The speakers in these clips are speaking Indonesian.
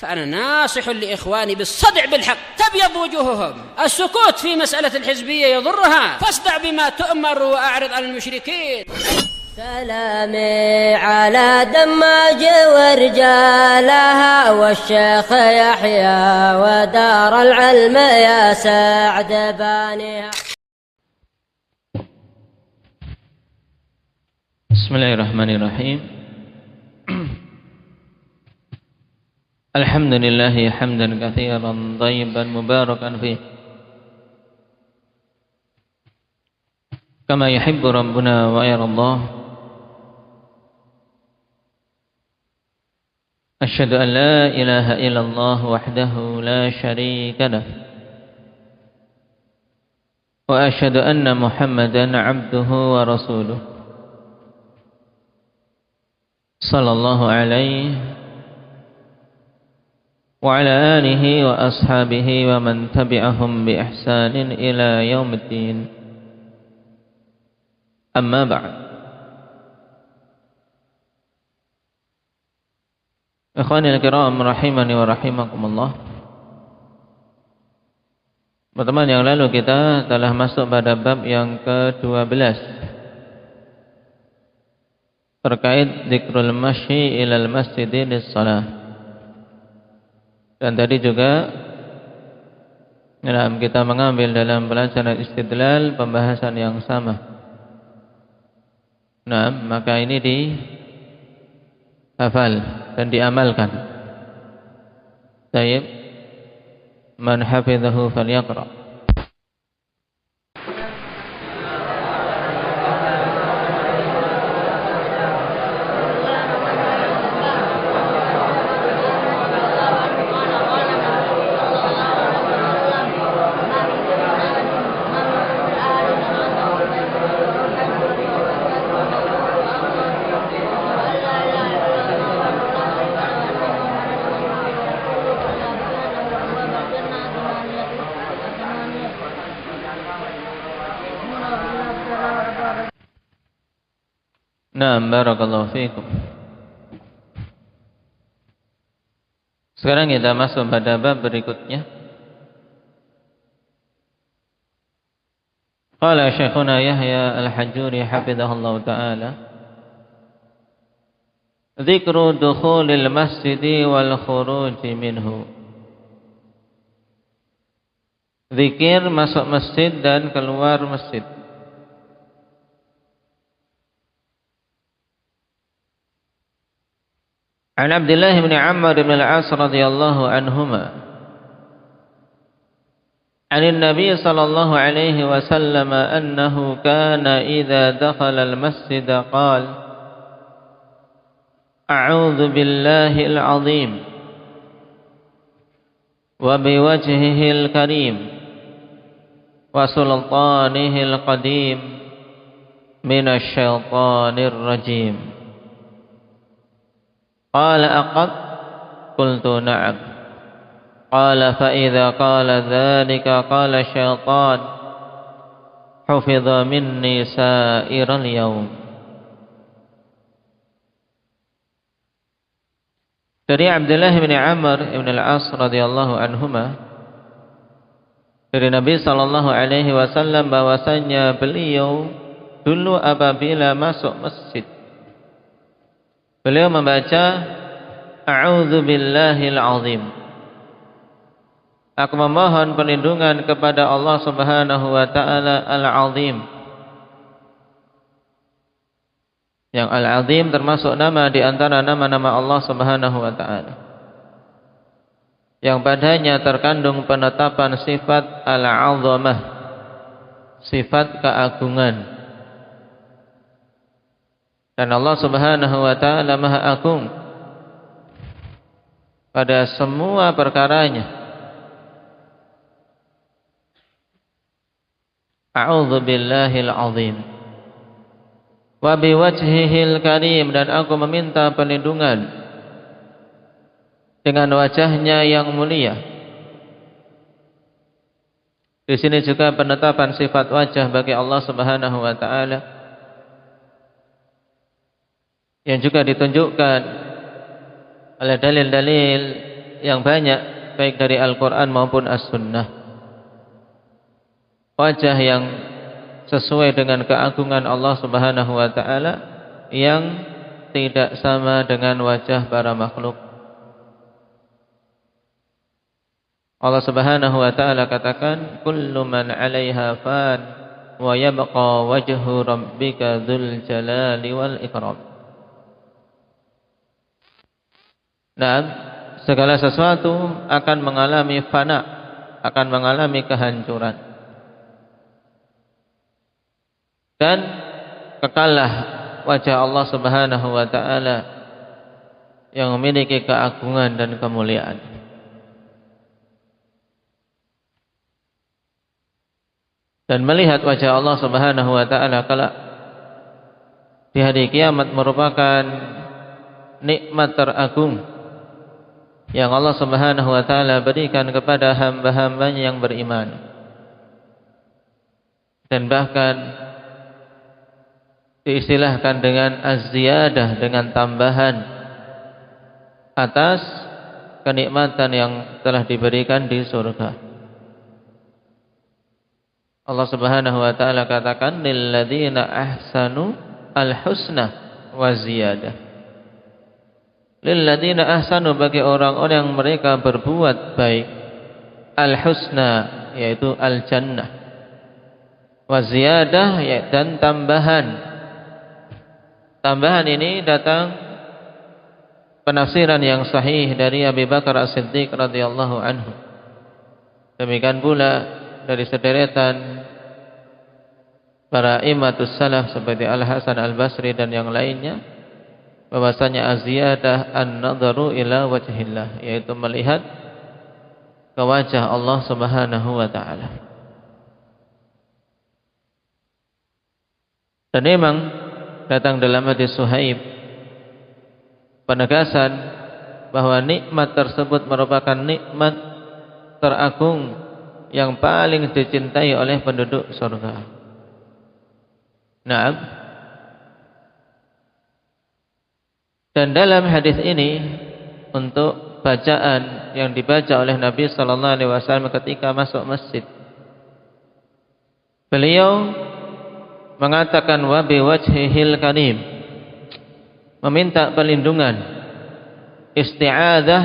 فأنا ناصح لإخواني بالصدع بالحق تبيض وجوههم. السكوت في مسألة الحزبية يضرها، فاصدع بما تؤمر وأعرض عن المشركين. سلامي على دماج ورجالها والشيخ يحيى ودار العلم يا سعد بانيها. Bismillahirrahmanirrahim. Alhamdulillahi hamdan katsiran thayyiban mubarakan fih. Kama yuhibbu rabbuna wa yarallah. Asyhadu an la ilaha illallah wahdahu la syarika lah. Wa asyhadu anna Muhammadan 'abduhu wa rasuluh. Sallallahu alaihi wa ala alihi wa ashabihi wa man tabi'ahum bi ihsanin ila yaumiddin. Amma ba'd. Ikhwanil kiram rahimani wa rahimakumullah. Pertemuan yang lalu kita telah masuk pada bab yang ke-12 terkait dzikrul masyi ilal masjidi lis-shalah. Dan tadi juga kita mengambil dalam pelajaran istidlal pembahasan yang sama. Nah, maka ini dihafal dan diamalkan. Baik. Man hafizahu falyaqra. Naam, barakallahu fiikum. Sekarang kita masuk pada bab berikutnya. Qala Syekhuna Yahya Al-Hajuri hafizahullah ta'ala, dzikru dukhulil masjidi wal khuruji minhu. Zikir masuk masjid dan keluar masjid. An Abdullah bin Amr bin al-As radhiyallahu anhuma عن النبي صلى الله عليه وسلم أنه كان إذا دخل المسجد قال أعوذ بالله العظيم وبوجهه الكريم وسلطانه القديم من الشيطان الرجيم. قال أقد؟ قلت نعم. قال فإذا قال ذلك قال الشيطان حفظ مني سائر اليوم. Dari Abdullah bin Amr bin al-As radhiyallahu anhuma, dari Nabi sallallahu alaihi wasallam bahwasanya beliau dulu apabila masuk masjid beliau membaca A'udzu billahil azim. Aku memohon perlindungan kepada Allah Subhanahu wa taala Al-Azim. Yang Al-Azim termasuk nama di antara nama-nama Allah Subhanahu wa taala, yang padanya terkandung penetapan sifat Al-Azamah, sifat keagungan. Dan Allah Subhanahu wa taala Maha Agung pada semua perkaranya. A'udzu billahil azim wa biwajhihil karim, dan aku meminta perlindungan dengan wajahnya yang mulia. Di sini juga penetapan sifat wajah bagi Allah Subhanahu wa taala, yang juga ditunjukkan oleh dalil-dalil yang banyak, baik dari Al-Quran maupun As-Sunnah. Wajah yang sesuai dengan keagungan Allah Subhanahu wa ta'ala, yang tidak sama dengan wajah para makhluk. Allah Subhanahu wa ta'ala katakan, kullu man 'alaiha fan wa yabqa wajhu rabbika dzul jalali wal ikram. Nah, segala sesuatu akan mengalami fana, akan mengalami kehancuran. Dan kekallah wajah Allah Subhanahu wa ta'ala yang memiliki keagungan dan kemuliaan. Dan melihat wajah Allah Subhanahu wa ta'ala kelak di hari kiamat merupakan nikmat teragung yang Allah Subhanahu wa ta'ala berikan kepada hamba-hambanya yang beriman. Dan bahkan diistilahkan dengan az-ziyadah, dengan tambahan atas kenikmatan yang telah diberikan di surga. Allah Subhanahu wa ta'ala katakan, lilladzina ahsanu al-husna wa ziyadah. Lilladzina ahsanu, bagi orang-orang yang mereka berbuat baik, al-husna yaitu al-jannah, wa ziyadah dan tambahan. Tambahan ini datang penafsiran yang sahih dari Abu Bakar As-Siddiq radhiyallahu anhu. Demikian pula dari sederetan para imatus salaf seperti Al-Hasan Al-Basri dan yang lainnya, bahwasanya az-ziyadah an-nadharu ila wajhillah, yaitu melihat ke wajah Allah Subhanahu wa ta'ala. Dan memang datang dalam hadis Suhaib penegasan bahwa nikmat tersebut merupakan nikmat teragung yang paling dicintai oleh penduduk surga. Naam. Dan dalam hadis ini, untuk bacaan yang dibaca oleh Nabi sallallahu alaihi wasallam ketika masuk masjid, beliau mengatakan wa bi wajhihil karim, meminta perlindungan, isti'adzah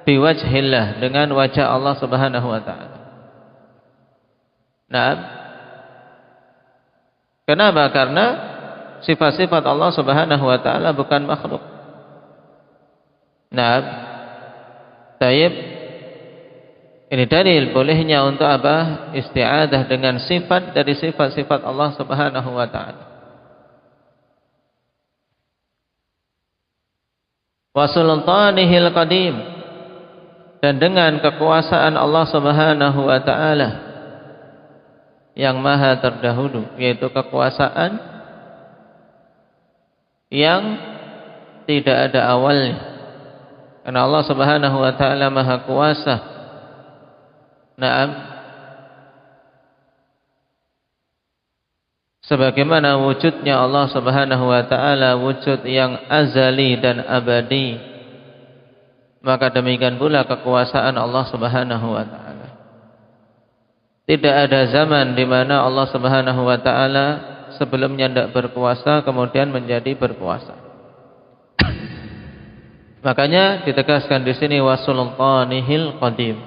bi wajhillah, dengan wajah Allah Subhanahu wa ta'ala. Nah, kenapa? Karena sifat-sifat Allah Subhanahu wa ta'ala bukan makhluk. Nah, taib, ini dalil bolehnya untuk apa? Isti'adzah dengan sifat dari sifat-sifat Allah Subhanahu wa ta'ala. Wa sultanihil qadim, dan dengan kekuasaan Allah Subhanahu wa ta'ala yang maha terdahulu, yaitu kekuasaan yang tidak ada awalnya. Karena Allah Subhanahu wa ta'ala maha kuasa. Naam. Sebagaimana wujudnya Allah Subhanahu wa ta'ala wujud yang azali dan abadi, maka demikian pula kekuasaan Allah Subhanahu wa ta'ala. Tidak ada zaman di mana Allah Subhanahu wa ta'ala sebelumnya tidak berkuasa kemudian menjadi berkuasa. Makanya ditegaskan di sini wasultanihil qadim.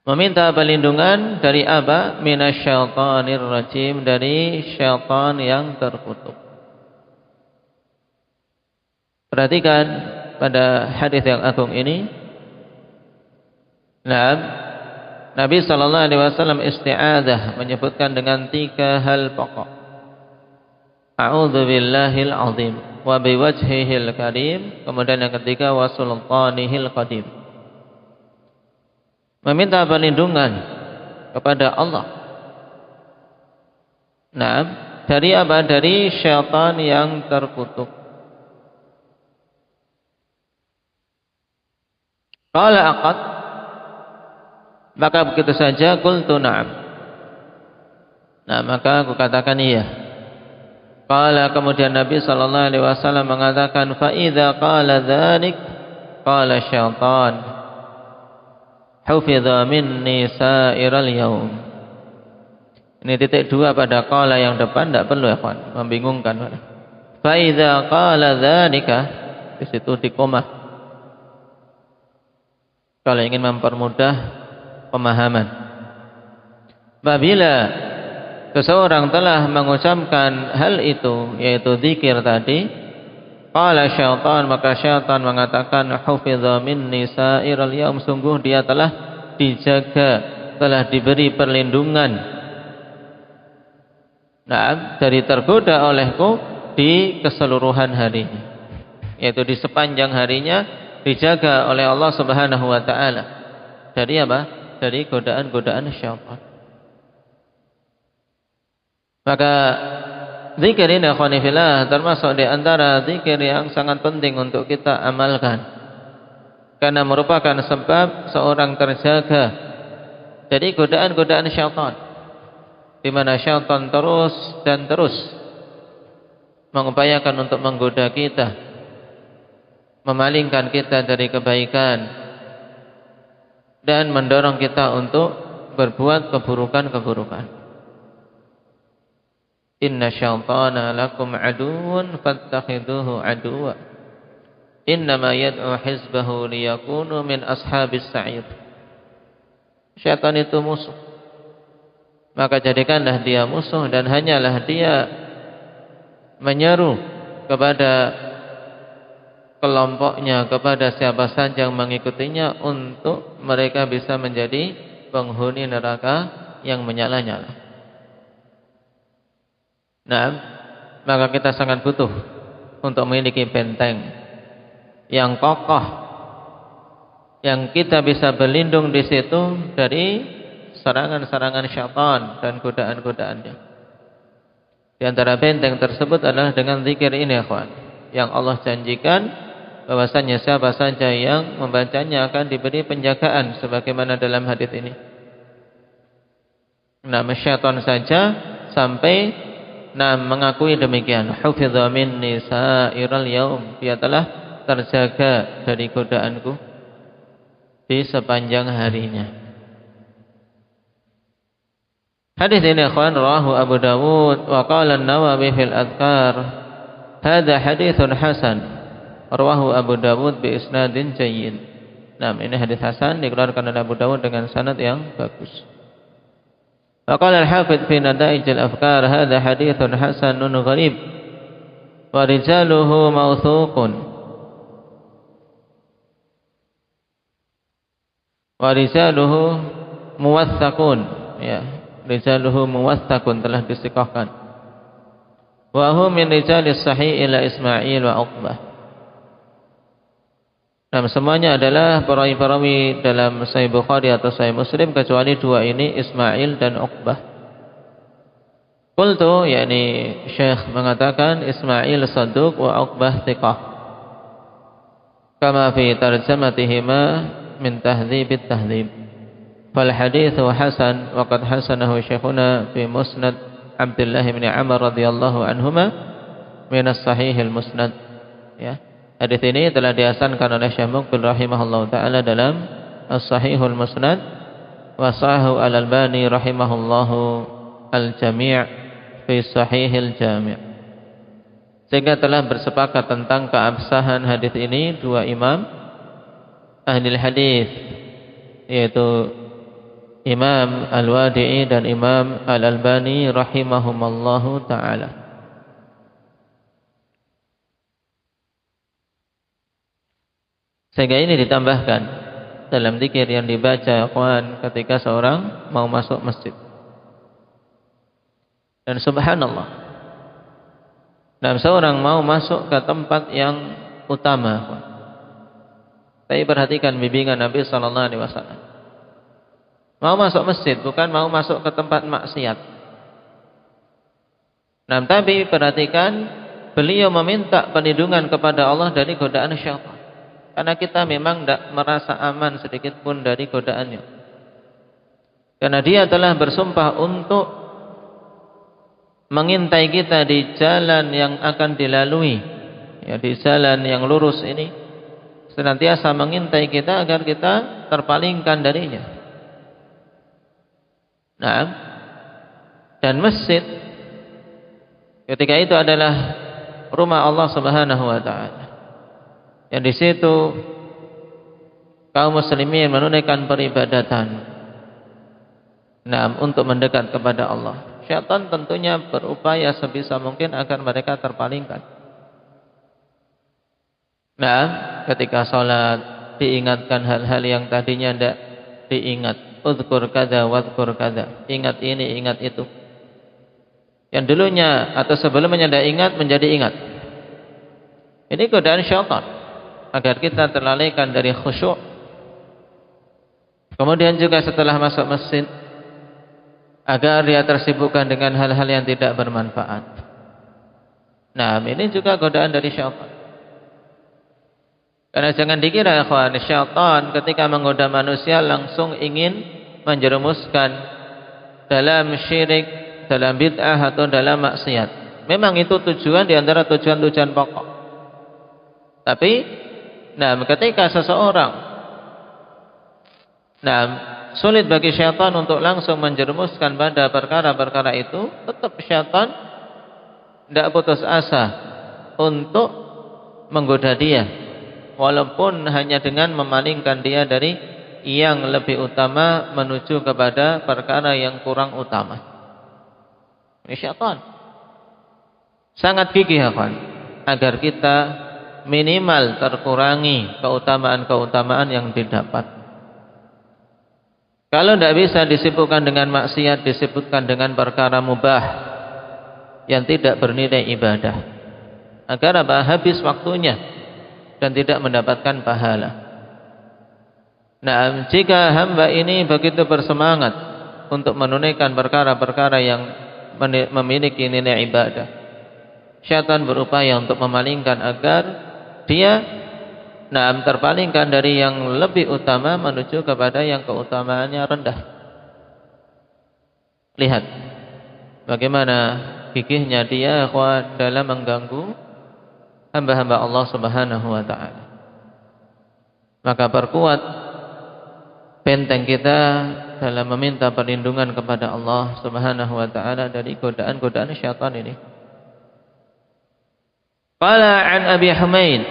Meminta perlindungan dari apa? Minasyaitonir rajim, dari syaitan yang terkutuk. Perhatikan pada hadis yang agung ini. Nah, Nabi sallallahu alaihi wasallam isti'adzah menyebutkan dengan 3 hal pokok. A'udzu billahil azim wa biwajhihil karim, kemudian yang ketiga wa sultanihil qadim. Meminta perlindungan kepada Allah. Nah, dari apa? Dari syaitan yang terkutuk. Qala aqad, maka begitu saja qultu na'am. Nah, maka aku katakan iya. Qala, kemudian Nabi sallallahu alaihi wasallam mengatakan, fa idza qala dzalik qala syaitan hufidha minni sa'iral yaum. Ini titik 2 pada qala yang depan, tidak perlu ya kawan, membingungkan. Fa idza qala dzalika, di situ di koma kalau ingin mempermudah pemahaman. Apabila seseorang telah mengucapkan hal itu, yaitu zikir tadi, qala syaitan, maka syaitan mengatakan, hufidha minni sa'iral yaum, sungguh dia telah dijaga, telah diberi perlindungan, dari tergoda olehku di keseluruhan harinya, yaitu di sepanjang harinya dijaga oleh Allah Subhanahu wa taala dari apa? Dari godaan-godaan syaitan. Maka zikir ini akhwani fillah termasuk di antara zikir yang sangat penting untuk kita amalkan, karena merupakan sebab seorang terjaga dari godaan-godaan syaitan, di mana syaitan terus dan terus mengupayakan untuk menggoda kita, memalingkan kita dari kebaikan, dan mendorong kita untuk berbuat keburukan-keburukan. Inna syaitana lakum aduun fattakhiduhu aduwa. Innama yad'u hizbahu liyakunu min ashabis sa'ir. Syaitan itu musuh, maka jadikanlah dia musuh, dan hanyalah dia menyeru kepada kelompoknya, kepada siapa saja yang mengikutinya, untuk mereka bisa menjadi penghuni neraka yang menyala-nyala. Nah, maka kita sangat butuh untuk memiliki benteng yang kokoh, yang kita bisa berlindung di situ dari serangan-serangan syaitan dan godaan-godaannya. Di antara benteng tersebut adalah dengan zikir ini, akhwan, yang Allah janjikan bahwasanya siapa saja yang membacanya akan diberi penjagaan, sebagaimana dalam hadis ini. Nah, syaitan saja sampai mengakui demikian, hufidha minni sa'iral yaum, dia telah terjaga dari godaanku di sepanjang harinya. Hadis ini akhwan rawahu Abu Dawud wa qala an-Nawawi fil adhkar hadza haditsun hasan rawahu Abu Dawud bi isnadin jayyid. Nah, ini hadis hasan dikeluarkan oleh Abu Dawud dengan sanad yang bagus. وقال الحافظ في نتائج الأفكار هذا حديث حسن غريب ورجاله موثوق ورجاله موثقون, ya, rijaluhu muwaththaqun, telah disiqahkan. Wa hum min rijalis sahih ila Ismail wa Uqbah. Nah, semuanya adalah perawi-perawi dalam Sahih Bukhari atau Sahih Muslim, kecuali dua ini, Ismail dan Uqbah. Qultu, yakni Syekh mengatakan Ismail saduq wa Uqbah thiqah, kama fi tarjamatihima min tahdhibit tahdhib. Fal hadithu hasan wa qad hasanahu Syekhuna fi Musnad Abdullah bin Amr radhiyallahu anhuma min as-sahihil musnad. Ya. Hadis ini telah dihasankan oleh Syekh Muqbil rahimahullahu taala dalam As-Sahihul Musnad, wa sahahu Al-Albani rahimahullahu al-jami' fi Sahihil Jami'. Sehingga telah bersepakat tentang keabsahan hadis ini dua imam ahli hadis, yaitu Imam Al-Wadi'i dan Imam Al-Albani rahimahumallahu taala. Sehingga ini ditambahkan dalam zikir yang dibaca akhwan ketika seorang mau masuk masjid. Dan subhanallah, dan seorang mau masuk ke tempat yang utama, akhwan, tapi perhatikan bimbingan Nabi sallallahu alaihi wasallam. Mau masuk masjid, bukan mau masuk ke tempat maksiat. Nah, tapi perhatikan, beliau meminta perlindungan kepada Allah dari godaan syaitan. Karena kita memang tidak merasa aman sedikit pun dari godaannya. Karena dia telah bersumpah untuk mengintai kita di jalan yang akan dilalui, ya, di jalan yang lurus ini, senantiasa mengintai kita agar kita terpalingkan darinya. Nah, dan masjid ketika itu adalah rumah Allah Subhanahu wa taala. Yang di situ kaum muslimin menunaikan peribadatan. Nah, untuk mendekat kepada Allah. Syaitan tentunya berupaya sebisa mungkin agar mereka terpalingkan. Nah, ketika sholat diingatkan hal-hal yang tadinya tidak diingat. Udhkur kada wadhkur kada. Ingat ini, ingat itu. Yang dulunya atau sebelumnya tidak ingat menjadi ingat. Ini godaan syaitan agar kita terlalaikan dari khusyuk. Kemudian juga setelah masuk masjid, agar dia tersibukkan dengan hal-hal yang tidak bermanfaat. Nah, ini juga godaan dari syaitan. Karena jangan dikira ikhwan, syaitan ketika menggoda manusia langsung ingin menjerumuskan dalam syirik, dalam bid'ah atau dalam maksiat. Memang itu tujuan di antara tujuan-tujuan pokok. Tapi, nah, ketika seseorang, nah, sulit bagi syaitan untuk langsung menjerumuskan pada perkara-perkara itu, tetap syaitan tidak putus asa untuk menggoda dia, walaupun hanya dengan memalingkan dia dari yang lebih utama menuju kepada perkara yang kurang utama. Ini syaitan sangat gigih agar kita minimal terkurangi keutamaan-keutamaan yang didapat. Kalau tidak bisa disibukkan dengan maksiat, disibukkan dengan perkara mubah yang tidak bernilai ibadah, agar apa? Habis waktunya dan tidak mendapatkan pahala. Nah, jika hamba ini begitu bersemangat untuk menunaikan perkara-perkara yang memiliki nilai ibadah, syaitan berupaya untuk memalingkan agar dia terpalingkan dari yang lebih utama menuju kepada yang keutamaannya rendah. Lihat bagaimana gigihnya dia dalam mengganggu hamba-hamba Allah Subhanahu wa taala. Maka perkuat benteng kita dalam meminta perlindungan kepada Allah Subhanahu wa taala dari godaan-godaan syaitan ini. Qala an Abi Humaid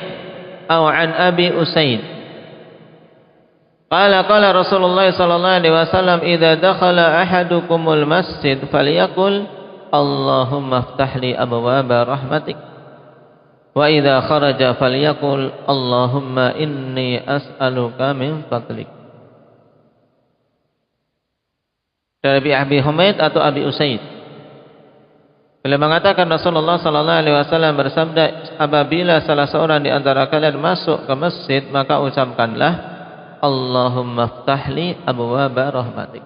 atau an Abi Usaid qala Rasulullah sallallahu alaihi wasallam idza dakhala ahadukumul masjid falyaqul Allahumma iftah li abwaaba rahmatik wa idza kharaja falyaqul Allahumma inni as'aluka min fadlik. Dari Abi Humaid atau Abi Usaid, beliau mengatakan Rasulullah sallallahu alaihi wasallam bersabda, apabila salah seorang di antara kalian masuk ke masjid, maka ucapkanlah Allahumma iftahli abwaaba rahmatik.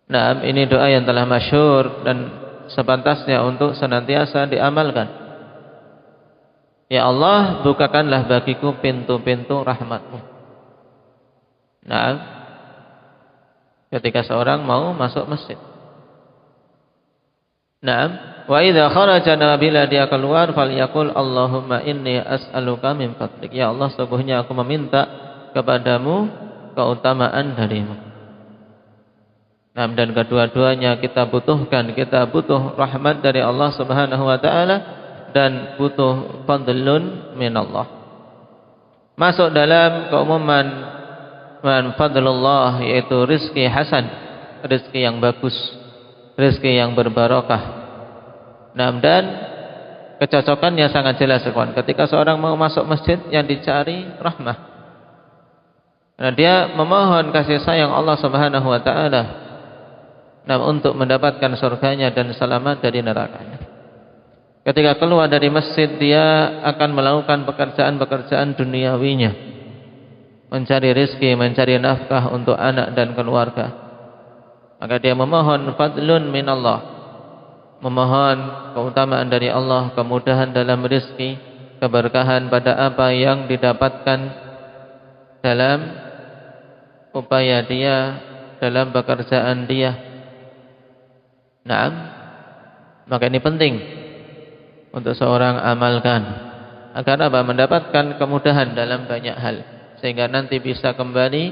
Nah, ini doa yang telah masyhur dan sepantasnya untuk senantiasa diamalkan. Ya Allah, bukakanlah bagiku pintu-pintu rahmat-Mu. Nah, ketika seorang mau masuk masjid. Naam, wa idza kharaja, nabila dia keluar, falyaqul Allahumma inni as'aluka min fadlik. Ya Allah, sesungguhnya aku meminta kepadamu keutamaan darimu. Naam, dan kedua-duanya kita butuhkan. Kita butuh rahmat dari Allah Subhanahu wa taala dan butuh fadlun min Allah. Masuk dalam keumuman man fadlullah, yaitu rizki hasan, rizki yang bagus, rezeki yang berbarokah. Nah, dan kecocokannya sangat jelas, kawan. Ketika seorang mau masuk masjid, yang dicari rahmah. Nah, dia memohon kasih sayang Allah Subhanahu wa taala. Nah, untuk mendapatkan surganya dan selamat dari nerakanya. Ketika keluar dari masjid, dia akan melakukan pekerjaan-pekerjaan duniawinya, mencari rezeki, mencari nafkah untuk anak dan keluarga. Maka dia memohon fadlun min Allah, memohon keutamaan dari Allah, kemudahan dalam rezeki, keberkahan pada apa yang didapatkan dalam upaya dia, dalam pekerjaan dia. Naam, Maka ini penting untuk seorang amalkan agar apa? Mendapatkan kemudahan dalam banyak hal, sehingga nanti bisa kembali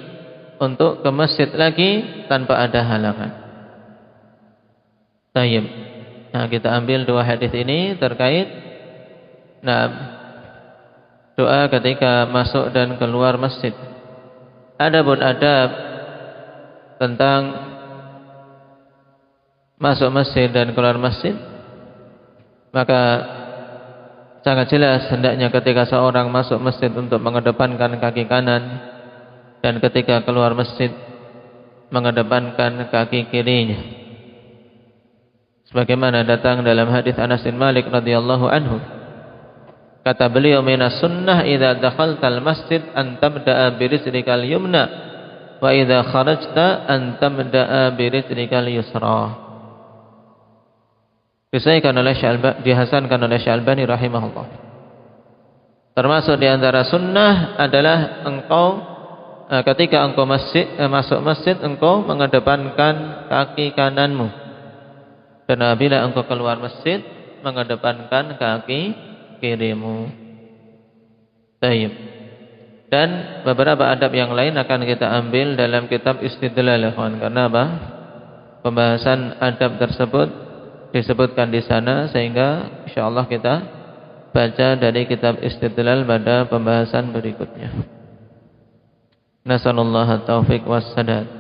untuk ke masjid lagi tanpa ada halangan. Tayyib. Nah, kita ambil dua hadis ini terkait doa ketika masuk dan keluar masjid. Adapun adab tentang masuk masjid dan keluar masjid, maka sangat jelas hendaknya ketika seorang masuk masjid untuk mengedepankan kaki kanan, dan ketika keluar masjid mengedepankan kaki kirinya. Sebagaimana datang dalam hadis Anas bin Malik radhiyallahu anhu, kata beliau, minas sunnah idza dakhaltal masjid an tabda'a birijlikal yumna wa idza kharajta an tabda'a birijlikal yusra. Dihasankan oleh Syalbani rahimahullah. Termasuk di antara sunnah adalah engkau ketika engkau masuk masjid engkau mengedepankan kaki kananmu, dan apabila engkau keluar masjid mengedepankan kaki kirimu. Baik. Dan beberapa adab yang lain akan kita ambil dalam kitab Istidlal, karena apa? Pembahasan adab tersebut disebutkan di sana, sehingga insyaallah kita baca dari kitab Istidlal pada pembahasan berikutnya. Nasallallahu taufiq was sadad.